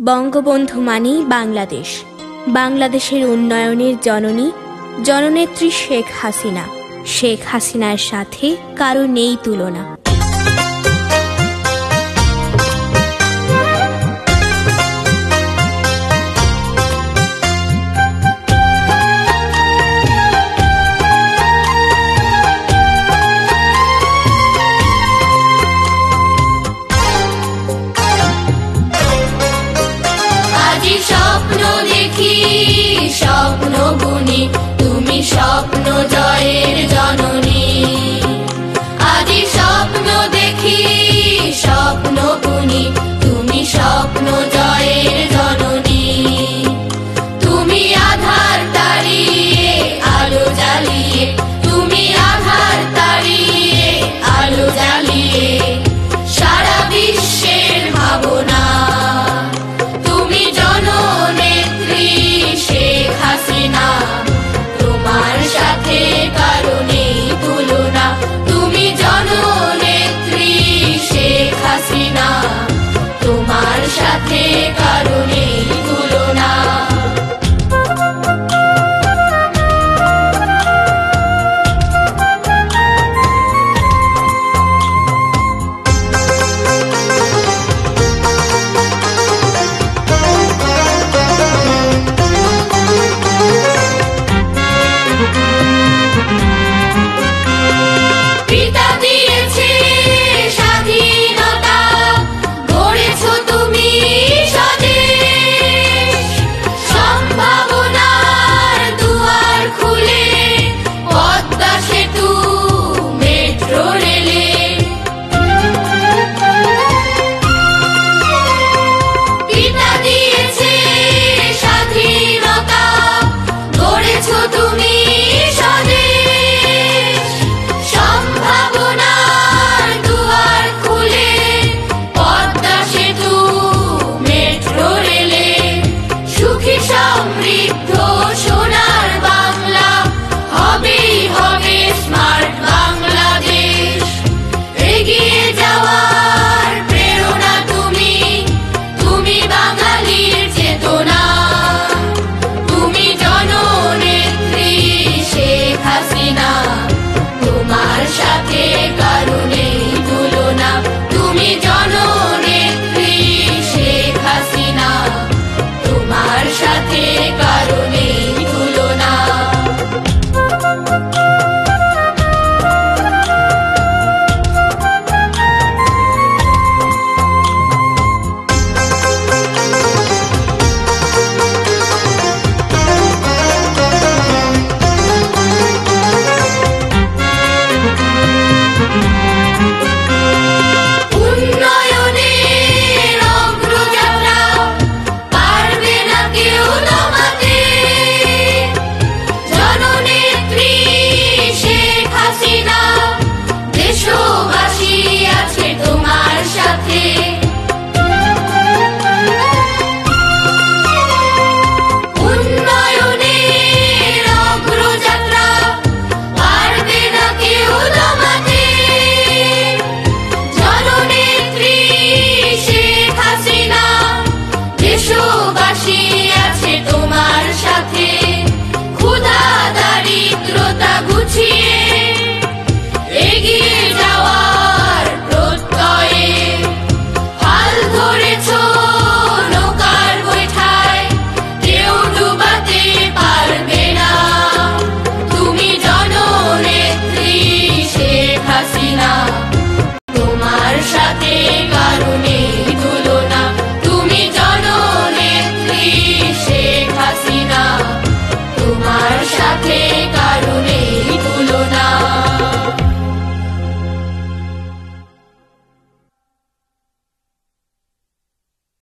বঙ্গবন্ধু মানেই বাংলাদেশ, বাংলাদেশের উন্নয়নের জননী জননেত্রী শেখ হাসিনা। শেখ হাসিনার সাথে কারো নেই তুলনা। স্বপ্ন দেখি, স্বপ্ন বুনি, তুমি স্বপ্ন জয়ের জননী। আজি স্বপ্ন দেখি, স্বপ্ন বুনি, তুমি স্বপ্ন জয়ের জননী। তুমি আধার তাড়িয়ে আলো জ্বালিয়ে, তুমি আধার তাড়িয়ে আলো জ্বালিয়ে সারা বিশ্বের ভাবনা। তোমার সাথে কারো নেই তুলনা, তুমি জননেত্রী শেখ হাসিনা, তোমার সাথে কারো নেই